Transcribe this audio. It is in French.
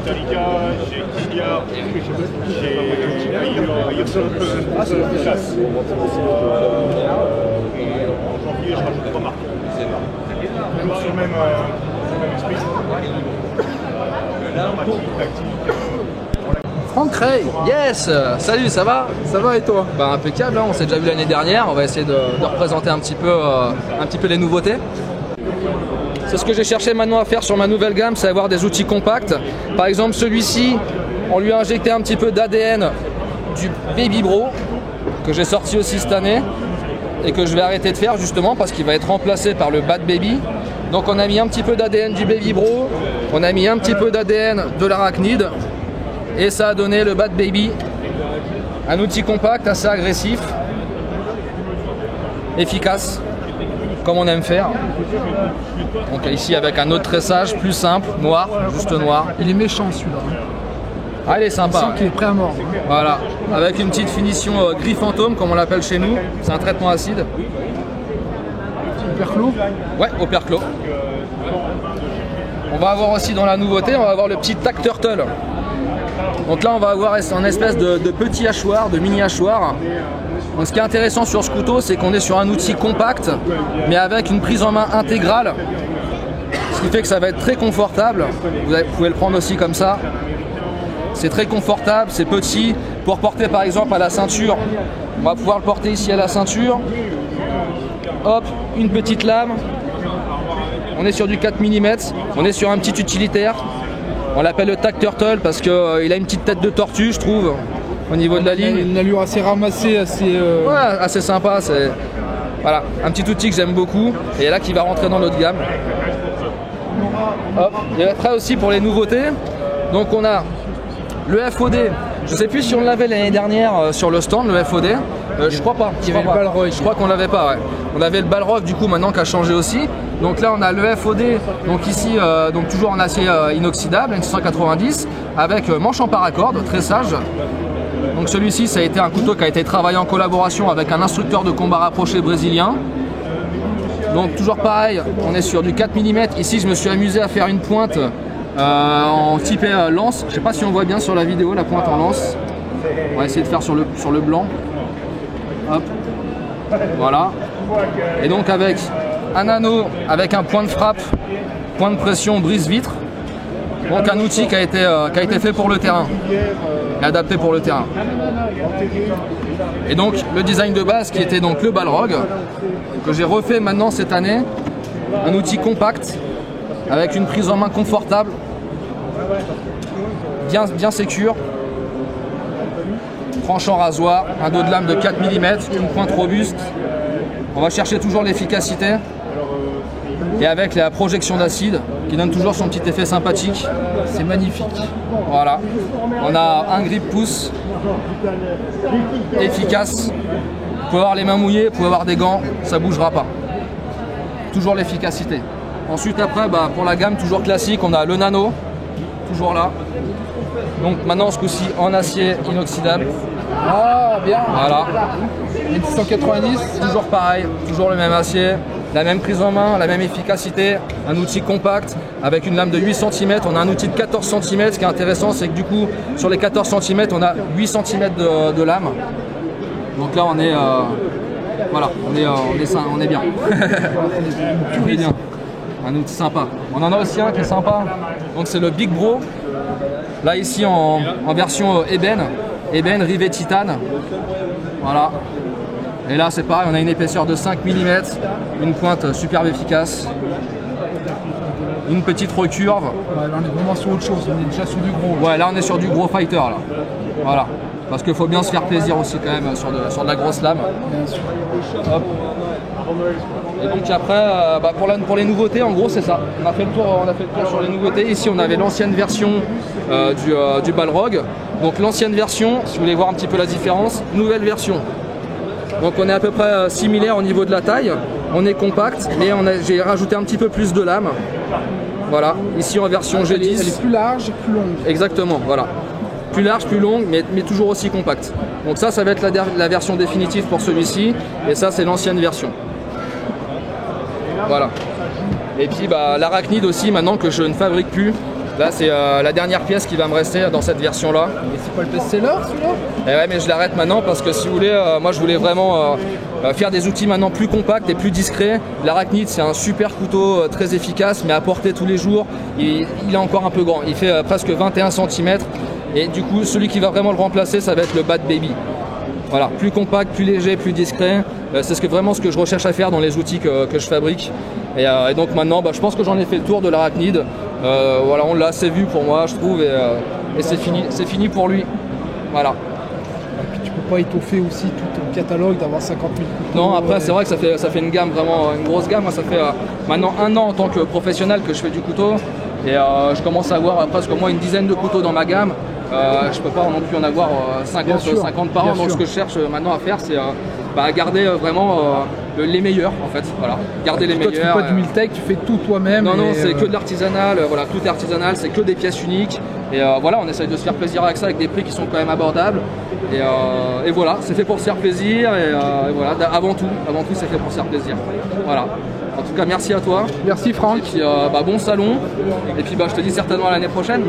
Metallica, chez Kilia, chez Ayrton Chasse. Et en janvier, je rajoute 3 marques. Toujours sur le même esprit. Franck Ray, yes. Salut, ça va? Ça va et toi? Bah impeccable, hein. On s'est déjà vu l'année dernière, on va essayer de représenter un petit peu les nouveautés. C'est ce que j'ai cherché maintenant à faire sur ma nouvelle gamme, c'est avoir des outils compacts. Par exemple celui-ci, on lui a injecté un petit peu d'ADN du Baby Bro, que j'ai sorti aussi cette année, et que je vais arrêter de faire justement parce qu'il va être remplacé par le Bad Baby. Donc on a mis un petit peu d'ADN du Baby Bro, on a mis un petit peu d'ADN de l'Arachnid, et ça a donné le Bad Baby, un outil compact assez agressif, efficace, comme on aime faire. Donc ici avec un autre tressage plus simple, noir, juste noir. Il est méchant celui-là. Ah, il est sympa. On sent qu'il est prêt à mort. Voilà, avec une petite finition gris fantôme comme on l'appelle chez nous. C'est un traitement acide. Perclos? Ouais, au perclos. On va avoir aussi dans la nouveauté, on va avoir le petit Tac Turtle. Donc là on va avoir un espèce de petit hachoir, de mini hachoir. Donc ce qui est intéressant sur ce couteau, c'est qu'on est sur un outil compact, mais avec une prise en main intégrale. Ce qui fait que ça va être très confortable. Vous pouvez le prendre aussi comme ça. C'est très confortable, c'est petit. Pour porter par exemple à la ceinture, on va pouvoir le porter ici à la ceinture. Hop, une petite lame. On est sur du 4 mm, on est sur un petit utilitaire. On l'appelle le Tac Turtle parce qu'il a une petite tête de tortue, je trouve, au niveau de la ligne. Une allure assez ramassée, assez... Ouais, assez sympa. Voilà, un petit outil que j'aime beaucoup et là qui va rentrer dans notre gamme. Hop. Et après aussi pour les nouveautés, donc on a le FOD. Je sais plus si on l'avait l'année dernière sur le stand, le FOD. Je crois pas. Il y avait le Balrog. Je crois qu'on l'avait pas, ouais. On avait le Balrog du coup maintenant qui a changé aussi. Donc là on a le FOD, donc ici donc toujours en acier inoxydable, N690, avec manche en paracorde, tressage. Donc celui-ci ça a été un couteau qui a été travaillé en collaboration avec un instructeur de combat rapproché brésilien. Donc toujours pareil, on est sur du 4 mm. Ici je me suis amusé à faire une pointe en type lance. Je sais pas si on voit bien sur la vidéo la pointe en lance. On va essayer de faire sur le blanc. Hop. Voilà. Et donc avec un anneau, avec un point de frappe, point de pression brise-vitre. Donc un outil qui a été fait pour le terrain. Et adapté pour le terrain. Et donc le design de base qui était donc le Balrog, que j'ai refait maintenant cette année. Un outil compact, avec une prise en main confortable, bien sécure. Tranchant rasoir, un dos de lame de 4 mm, une pointe robuste. On va chercher toujours l'efficacité. Et avec la projection d'acide qui donne toujours son petit effet sympathique. C'est magnifique. Voilà. On a un grip pouce efficace. Vous pouvez avoir les mains mouillées, vous pouvez avoir des gants, ça ne bougera pas. Toujours l'efficacité. Ensuite après, pour la gamme toujours classique, on a le nano, toujours là. Donc maintenant ce coup-ci en acier inoxydable. Ah bien. Voilà. 190. Toujours pareil, toujours le même acier, la même prise en main, la même efficacité, un outil compact avec une lame de 8 cm, on a un outil de 14 cm. Ce qui est intéressant, c'est que du coup sur les 14 cm on a 8 cm de lame. Donc là on est voilà, on est bien. On est bien. Un outil sympa. On en a aussi un qui est sympa. Donc c'est le Big Bro. Là ici en version ébène rivet titane. Voilà. Et là c'est pareil, on a une épaisseur de 5 mm, une pointe superbe efficace, une petite recurve. Ouais, là on est vraiment sur autre chose, on est déjà sur du gros. Ouais, là on est sur du gros fighter là. Voilà. Parce qu'il faut bien se faire plaisir aussi quand même sur de la grosse lame. Bien sûr. Hop. Et donc après, pour les nouveautés, en gros c'est ça. On a fait le tour sur les nouveautés. Ici on avait l'ancienne version du Balrog. Donc l'ancienne version, si vous voulez voir un petit peu la différence, nouvelle version. Donc on est à peu près similaire au niveau de la taille. On est compact, mais j'ai rajouté un petit peu plus de lame. Voilà, ici en version G10. Elle est plus large, plus longue. Exactement, voilà. Plus large, plus longue, mais toujours aussi compacte. Donc ça va être la version définitive pour celui-ci. Et ça, c'est l'ancienne version. Voilà. Et puis l'Arachnid aussi, maintenant que je ne fabrique plus. Là, c'est la dernière pièce qui va me rester dans cette version-là. Et c'est pas le best-seller celui-là? Et ouais, mais je l'arrête maintenant parce que si vous voulez, moi je voulais vraiment faire des outils maintenant plus compacts et plus discrets. L'Arachnid, c'est un super couteau très efficace, mais à porter tous les jours, il est encore un peu grand. Il fait presque 21 cm. Et du coup, celui qui va vraiment le remplacer, ça va être le Bad Baby. Voilà, plus compact, plus léger, plus discret. C'est vraiment ce que je recherche à faire dans les outils que je fabrique. Et donc maintenant, je pense que j'en ai fait le tour de l'Arachnid. Voilà, on l'a assez vu pour moi, je trouve, et c'est fini pour lui. Voilà. Et puis tu peux pas étoffer aussi tout ton catalogue d'avoir 50 000 couteaux. Non, après c'est vrai que ça fait une gamme, vraiment une grosse gamme. Moi, ça fait maintenant 1 an en tant que professionnel que je fais du couteau. Et Ah, je commence à avoir presque au moins une dizaine de couteaux dans ma gamme. Je peux pas non plus en avoir 50 par an. Donc ce que je cherche maintenant à faire, c'est garder vraiment les meilleurs en fait. Voilà, garder les Toi, meilleurs. tu fais pas du Miltech, tu fais tout toi-même. Non, non, et, c'est que de l'artisanal. Voilà, tout est artisanal, c'est que des pièces uniques. Et voilà, on essaye de se faire plaisir avec ça, avec des prix qui sont quand même abordables. Et voilà, c'est fait pour se faire plaisir. Et voilà, avant tout, c'est fait pour se faire plaisir. Voilà. En tout cas, merci à toi. Merci Franck. Et puis bon salon. Et puis je te dis certainement à l'année prochaine.